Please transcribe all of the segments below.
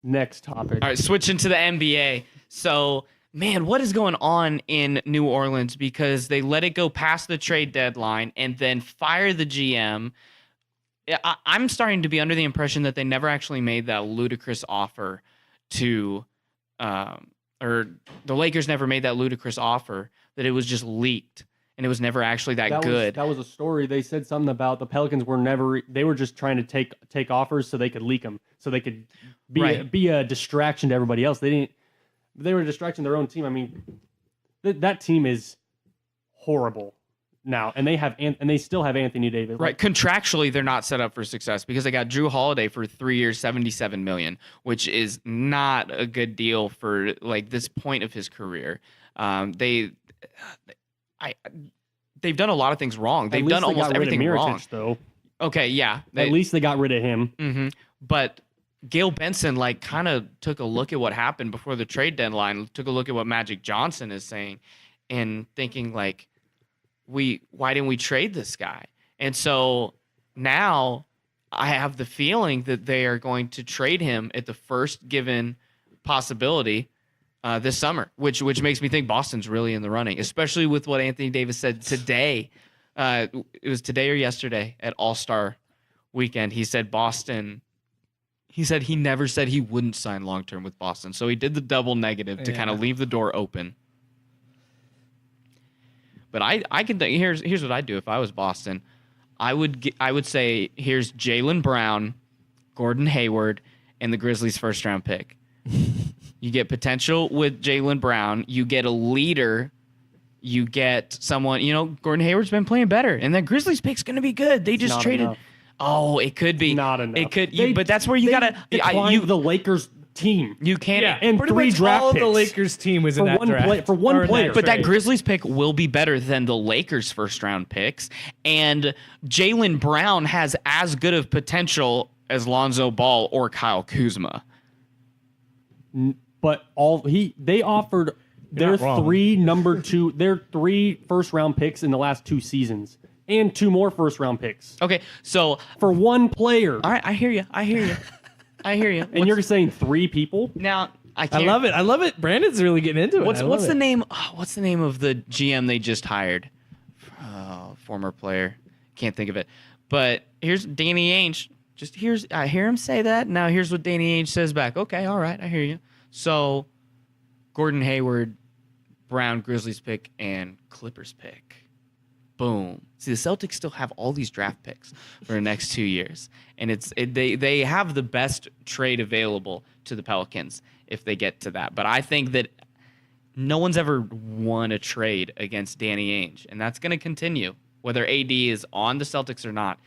Next topic. All right, switching to the NBA. So, man, what is going on in New Orleans? Because they let it go past the trade deadline and then fire the GM. I'm starting to be under the impression that they never actually made that ludicrous offer to, or the Lakers never made that ludicrous offer, that it was just leaked and it was never actually that good. That was a story. They said something about the Pelicans they were just trying to take offers so they could leak them, so they could be a distraction to everybody else. They were a distraction to their own team. I mean, that team is horrible now, and they still have Anthony Davis. Right. Contractually, they're not set up for success because they got Drew Holiday for 3 years, $77 million, which is not a good deal for like this point of his career. They've done a lot of things wrong. They've done almost everything wrong. Though. Okay, yeah. At least they got rid of him. Mm-hmm. But Gail Benson kind of took a look at what happened before the trade deadline, took a look at what Magic Johnson is saying, and thinking why didn't we trade this guy? And so now I have the feeling that they are going to trade him at the first given possibility this summer, which makes me think Boston's really in the running, especially with what Anthony Davis said today. It was today or yesterday at All-Star Weekend. He said Boston. He said he never said he wouldn't sign long-term with Boston. So he did the double negative to kind of leave the door open. But I can think, here's what I'd do if I was Boston. I would say here's Jalen Brown, Gordon Hayward, and the Grizzlies' first round pick. You get potential with Jalen Brown. You get a leader. You get someone. Gordon Hayward's been playing better, and that Grizzlies pick's going to be good. They just traded. Enough. Oh, it could be. It's not enough. It could, but that's where you gotta. The Lakers team. You can't. Yeah, and pretty 3 much draft all picks. the Lakers team was in that draft. For one player. But that Grizzlies pick will be better than the Lakers' first round picks. And Jalen Brown has as good of potential as Lonzo Ball or Kyle Kuzma. But they offered their 3 first round picks in the last 2 seasons. And 2 more first round picks. Okay, so for one player. All right, I hear you. And you're saying 3 people? Now I can't. I love it. Brandon's really getting into it. What's the name? What's the name of the GM they just hired? Former player. Can't think of it. But here's Danny Ainge. I hear him say that. Now here's what Danny Ainge says back. Okay, all right, I hear you. So Gordon Hayward, Brown, Grizzlies pick, and Clippers pick. Boom. See, the Celtics still have all these draft picks for the next 2 years, and they have the best trade available to the Pelicans if they get to that. But I think that no one's ever won a trade against Danny Ainge, and that's going to continue whether AD is on the Celtics or not.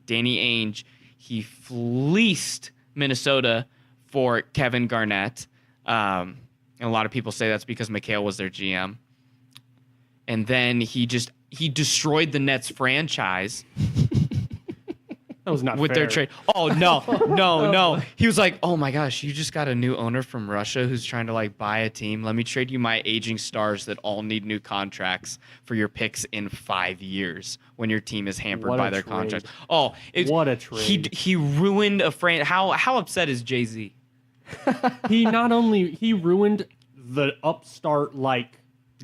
Danny Ainge, he fleeced Minnesota for Kevin Garnett, and a lot of people say that's because McHale was their GM, and then he destroyed the Nets franchise. That was not with fair. their trade. Oh, no. He was like, oh my gosh, you just got a new owner from Russia who's trying to buy a team. Let me trade you my aging stars that all need new contracts for your picks in 5 years when your team is hampered by their contracts. Oh, what a trade. He ruined a franchise. How upset is Jay-Z? He ruined the upstart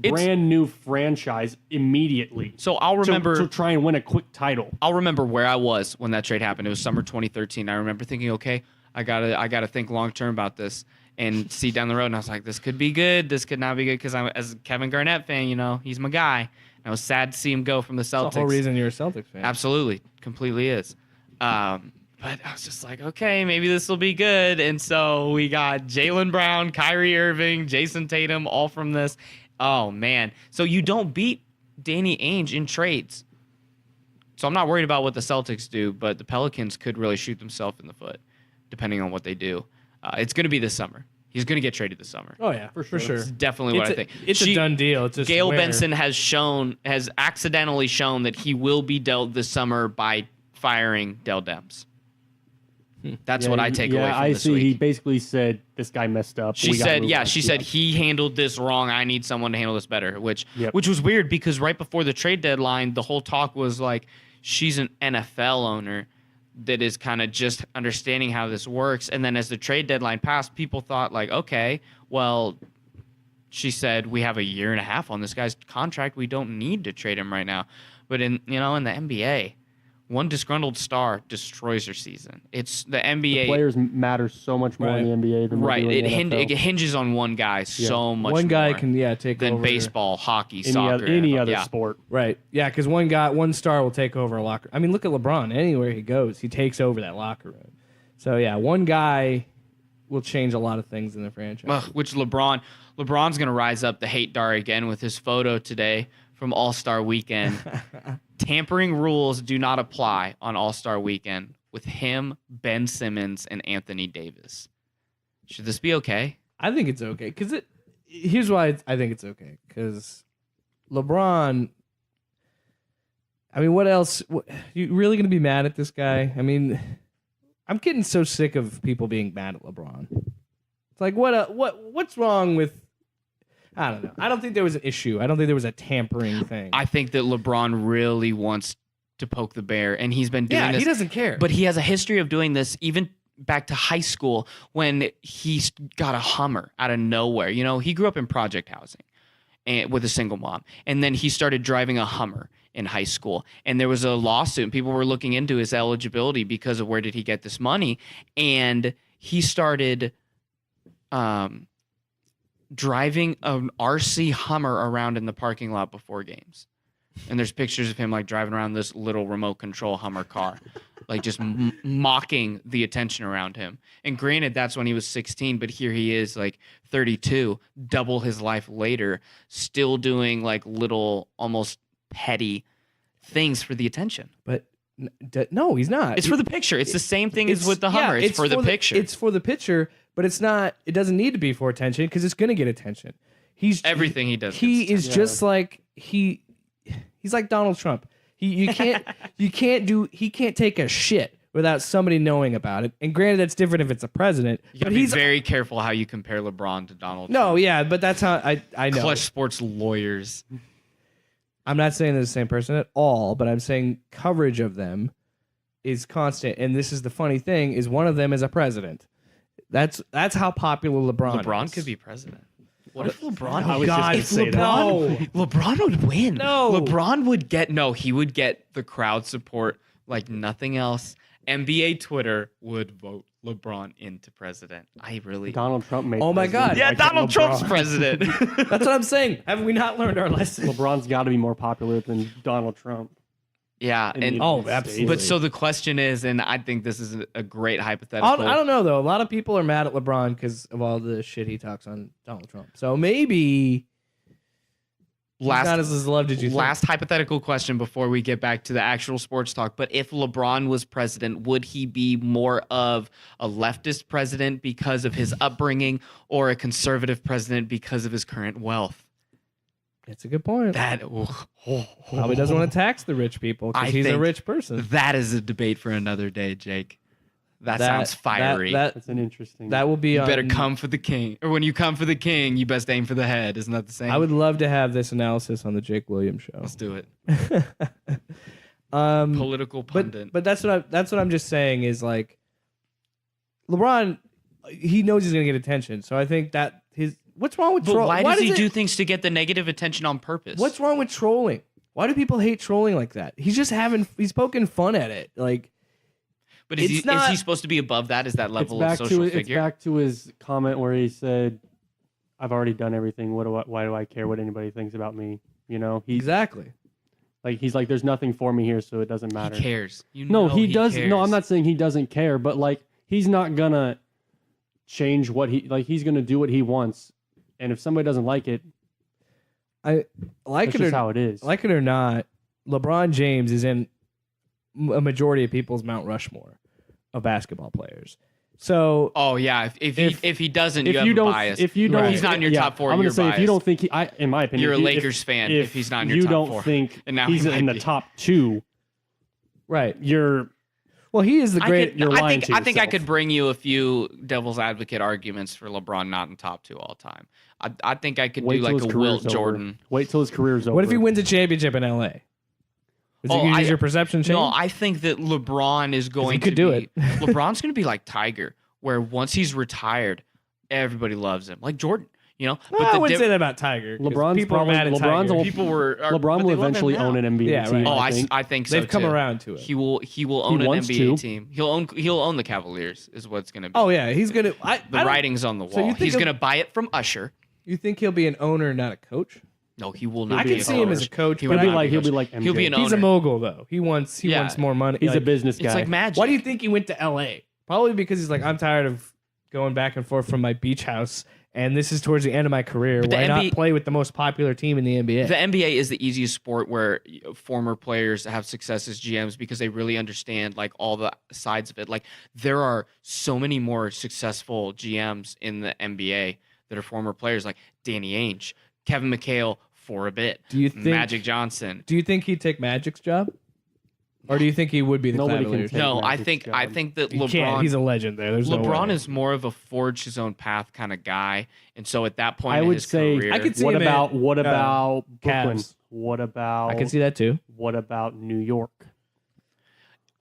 brand new franchise immediately. So I'll remember to try and win a quick title. I'll remember where I was when that trade happened. It was summer 2013. I remember thinking, okay, I gotta think long term about this and see down the road. And I was like, this could be good. This could not be good because I'm as a Kevin Garnett fan. He's my guy. And I was sad to see him go from the Celtics. That's the whole reason you're a Celtics fan. Absolutely, completely is. But I was just like, okay, maybe this will be good. And so we got Jalen Brown, Kyrie Irving, Jason Tatum, all from this. Oh, man. So you don't beat Danny Ainge in trades. So I'm not worried about what the Celtics do, but the Pelicans could really shoot themselves in the foot, depending on what they do. It's going to be this summer. He's going to get traded this summer. Oh, yeah, for sure. That's definitely what I think. It's a done deal. It's just Gail Benson has accidentally shown that he will be dealt this summer by firing Dell Demps. That's what I take away from this week. He basically said this guy messed up. She said he handled this wrong. I need someone to handle this better, which was weird because right before the trade deadline, the whole talk was like she's an NFL owner. that is kind of just understanding how this works. And then as the trade deadline passed, people thought like, okay, well, she said we have a year and a half on this guy's contract. We don't need to trade him right now. But in the NBA, one disgruntled star destroys your season. It's the NBA. The players matter so much more in the NBA than they do in the NFL. It hinges on one guy so much. One guy more can take than over baseball, hockey, soccer, any other sport. Right. Yeah, because one star will take over a locker. I mean, look at LeBron. Anywhere he goes, he takes over that locker room. So yeah, one guy will change a lot of things in the franchise. Which LeBron's going to rise up the hate dart again with his photo today from All-Star Weekend. Tampering rules do not apply on All-Star Weekend with him, Ben Simmons, and Anthony Davis. Should this be okay? I think it's okay because here's why I think it's okay because LeBron. I mean, what else? You really gonna be mad at this guy? I mean, I'm getting so sick of people being mad at LeBron. It's like what's wrong with? I don't know. I don't think there was an issue. I don't think there was a tampering thing. I think that LeBron really wants to poke the bear, and he's been doing this. He doesn't care. But he has a history of doing this even back to high school when he got a Hummer out of nowhere. You know, he grew up in project housing and with a single mom, and then he started driving a Hummer in high school. And there was a lawsuit, and people were looking into his eligibility because of where did he get this money, and he started driving an RC Hummer around in the parking lot before games. And there's pictures of him like driving around this little remote control Hummer car, like just mocking the attention around him. And granted, that's when he was 16, but here he is like 32, double his life later, still doing like little almost petty things for the attention. But no, he's not. It's for the picture. It's the same thing as with the Hummer. It's for the picture. It's for the picture, but it's not. It doesn't need to be for attention because it's going to get attention. Everything he does. He is just like he's like Donald Trump. He can't take a shit without somebody knowing about it. And granted, that's different if it's a president. But he's very careful how you compare LeBron to Donald Trump. No, yeah, but that's how I know. Clutch Sports lawyers. I'm not saying they're the same person at all, but I'm saying coverage of them is constant. And this is the funny thing: is one of them is a president. That's how popular LeBron. LeBron is. could be president. What if LeBron? I was just gonna say that. LeBron would win. No, LeBron would get. No, he would get the crowd support like nothing else. NBA Twitter would vote LeBron into president. Donald Trump made. Oh my God! Yeah, Donald Trump's president. That's what I'm saying. Have we not learned our lesson? LeBron's got to be more popular than Donald Trump. Yeah, and absolutely. But so the question is, and I think this is a great hypothetical. I don't know though. A lot of people are mad at LeBron because of all the shit he talks on Donald Trump. So maybe he's not as loved as you think. Last hypothetical question before we get back to the actual sports talk. But if LeBron was president, would he be more of a leftist president because of his upbringing, or a conservative president because of his current wealth? That's a good point. Probably doesn't want to tax the rich people because he's a rich person. That is a debate for another day, Jake. That sounds fiery. That's an interesting. That will be. You better come for the king, or when you come for the king, you best aim for the head. Isn't that the same? I would love to have this analysis on the Jake Williams show. Let's do it. Political pundit. But that's what I'm just saying is like LeBron. He knows he's gonna get attention, so I think that what's wrong with trolling? Why does he do things to get the negative attention on purpose? What's wrong with trolling? Why do people hate trolling like that? He's poking fun at it. Like, but is he supposed to be above that? Is that level of social figure? It's back to his comment where he said, "I've already done everything. Why do I care what anybody thinks about me?" You know, exactly. Like he's like, "There's nothing for me here, so it doesn't matter." He cares. He does. Cares. No, I'm not saying he doesn't care, but like he's not gonna change what he's gonna do what he wants. And if somebody doesn't like it, that's just how it is. Like it or not, LeBron James is in a majority of people's Mount Rushmore of basketball players. So, if he doesn't, if you have you don't, a bias. If you don't, he's not in your top four. I'm going to say, if you don't think in my opinion, you're a Lakers fan. If he's not in your top four, you don't think and now he's in the top two, right? Well, he is the great. You're lying to yourself. I think I could bring you a few devil's advocate arguments for LeBron not in top two all time. I think I could do like a Wilt Jordan. Wait till his career's over. What if he wins a championship in LA? Is your perception change? No, I think that LeBron is going to do it. LeBron's going to be like Tiger, where once he's retired, everybody loves him. Like Jordan, But I wouldn't say that about Tiger. LeBron's people probably are mad at LeBron's Tiger. LeBron will eventually own an NBA team. Right. I think so. They've come around to it. He will own an NBA team. He'll own the Cavaliers is what's going to be. Oh yeah, he's gonna. The writing's on the wall. He's going to buy it from Usher. You think he'll be an owner, not a coach? No, he will not. I can see him as a coach. He'll be like MJ. He'll be an owner. He's a mogul though. He wants more money. He's a business guy. It's like Magic. Why do you think he went to LA? Probably because he's like, I'm tired of going back and forth from my beach house, and this is towards the end of my career. Why not play with the most popular team in the NBA? The NBA is the easiest sport where former players have success as GMs because they really understand like all the sides of it. Like there are so many more successful GMs in the NBA that are former players, like Danny Ainge, Kevin McHale for a bit, Magic Johnson. Do you think he'd take Magic's job? Or do you think he would be the Cavaliers? No, I think that LeBron. He's a legend there. There's LeBron no is more of a forge his own path kind of guy, and so at that point I in would his say, career, I could see what him about Brooklyn? Cavs. What about? I can see that too. What about New York?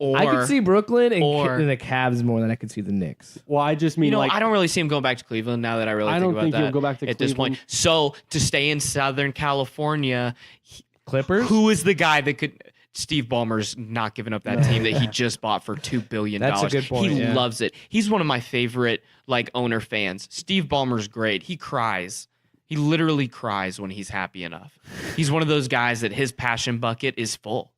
I could see Brooklyn and the Cavs more than I could see the Knicks. Well, I just mean I don't really see him going back to Cleveland now that I really think about that. He'll go back to at Cleveland this point. So to stay in Southern California, Clippers. Who is the guy that could? Steve Ballmer's not giving up that team that he just bought for $2 billion. That's a good point. He loves it. He's one of my favorite owner fans. Steve Ballmer's great. He cries. He literally cries when he's happy enough. He's one of those guys that his passion bucket is full.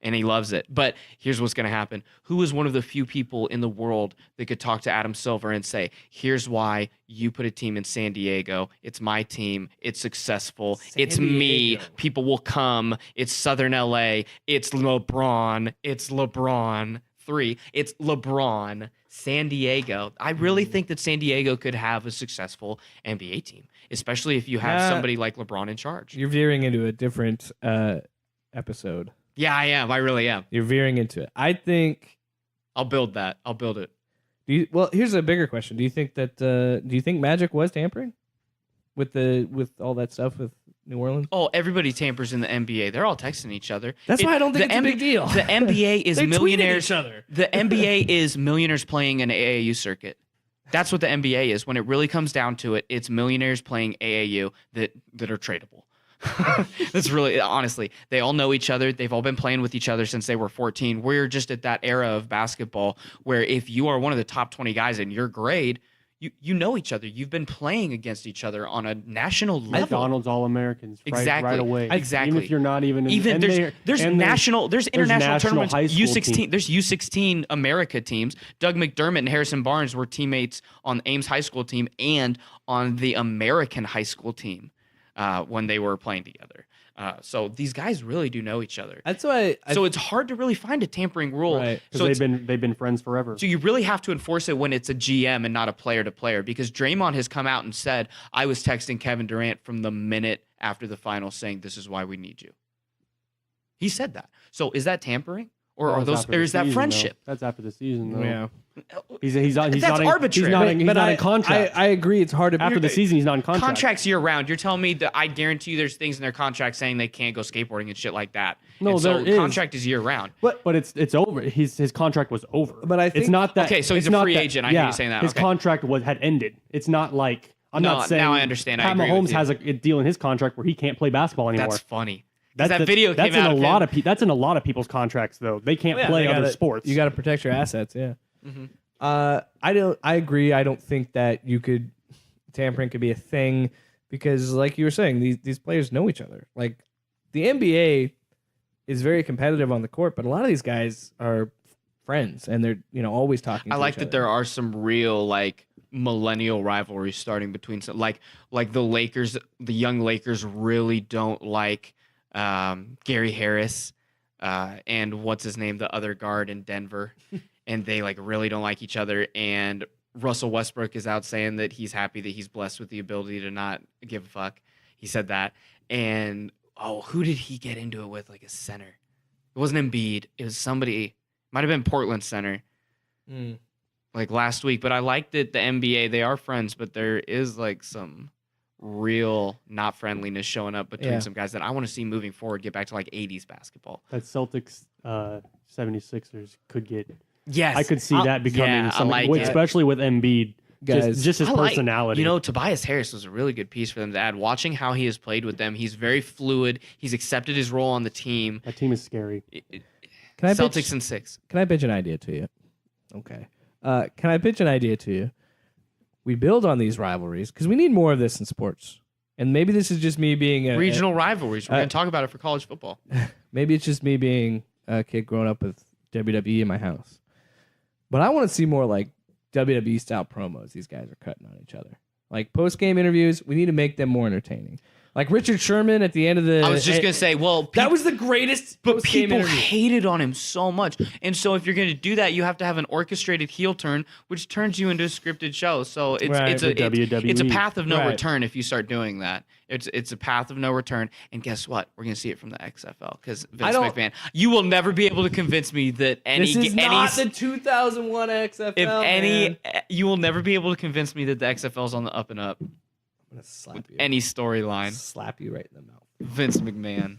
And he loves it. But here's what's going to happen. Who is one of the few people in the world that could talk to Adam Silver and say, here's why you put a team in San Diego. It's my team. It's successful. It's me. People will come. It's Southern LA. It's LeBron. It's LeBron. 3. It's LeBron. San Diego. I really think that San Diego could have a successful NBA team, especially if you have somebody like LeBron in charge. You're veering into a different episode. Yeah, I am. I really am. You're veering into it. I think I'll build that. I'll build it. Well, here's a bigger question. Do you think Magic was tampering with all that stuff with New Orleans? Oh, everybody tampers in the NBA. They're all texting each other. That's why I don't think it's a big deal. The NBA is they millionaires. Each other. The NBA is millionaires playing an AAU circuit. That's what the NBA is. When it really comes down to it, it's millionaires playing AAU that are tradable. That's really, honestly, they all know each other. They've all been playing with each other since they were 14. We're just at that era of basketball where if you are one of the top 20 guys in your grade, you know each other. You've been playing against each other on a national level. McDonald's All-Americans right away. Exactly. Even if you're not even there's international tournaments. U16. There's U16 America teams. Doug McDermott and Harrison Barnes were teammates on the Ames High School team and on the American high school team. When they were playing together. So these guys really do know each other. That's why. So it's hard to really find a tampering rule. Right. So they've been friends forever. So you really have to enforce it when it's a GM and not a player to player, because Draymond has come out and said, I was texting Kevin Durant from the minute after the final saying, this is why we need you. He said that. So is that tampering? Or is that friendship? Though. That's after the season, though. Yeah. He's arbitrary. He's not in contract. I agree. It's hard to after the season. He's not in contract. Contracts year round. You're telling me that I guarantee you there's things in their contract saying they can't go skateboarding and shit like that. No, and there is. Contract is year round. But it's over. His contract was over. But I think it's not that. Okay, so he's a free agent. I hear you saying that. His contract had ended. It's not like I'm not saying. Now I understand. Pat Mahomes has a deal in his contract where he can't play basketball anymore. That's funny. That's in a lot of people's contracts though. They can't play other sports. You got to protect your assets. Yeah. Mm-hmm. I agree. I don't think that tampering could be a thing because, like you were saying, these players know each other. Like the NBA is very competitive on the court, but a lot of these guys are friends and they're always talking. I like each that other. there are some real millennial rivalries starting between some like the Lakers. The young Lakers really don't like Gary Harris and what's his name, the other guard in Denver. And they really don't like each other. And Russell Westbrook is out saying that he's happy that he's blessed with the ability to not give a fuck. He said that. And who did he get into it with? Like a center. It wasn't Embiid. It was somebody. Might have been Portland center. Like last week. But I like that the NBA, they are friends, but there is some real not friendliness showing up between Yeah. some guys that I want to see moving forward get back to like 80s basketball. That Celtics 76ers could get. Yes. I could see that becoming something, I like especially with Embiid. Guys, just his I like- personality. Tobias Harris was a really good piece for them to add. Watching how he has played with them, he's very fluid. He's accepted his role on the team. That team is scary. Can I Celtics in 6. Can I pitch an idea to you? Okay. Can I pitch an idea to you? We build on these rivalries because we need more of this in sports. And maybe this is just me being a Regional rivalries. We're going to talk about it for college football. Maybe it's just me being a kid growing up with WWE in my house. But I want to see more like WWE style promos these guys are cutting on each other. Like post game interviews, we need to make them more entertaining. Like Richard Sherman at the end of the. I was just going to say, well, that was the greatest. But post-game people interview. hated on him so much. And so if you're going to do that, you have to have an orchestrated heel turn, which turns you into a scripted show. So it's Right. it's a WWE. it's a path of no Right. return if you start doing that. It's a path of no return. And guess what? We're going to see it from the XFL because Vince McMahon. You will never be able to convince me that This is not the 2001 XFL. if any man. you will never be able to convince me that the XFL is on the up and up. I'm gonna slap you. Any storyline. Slap you right in the mouth. Vince McMahon.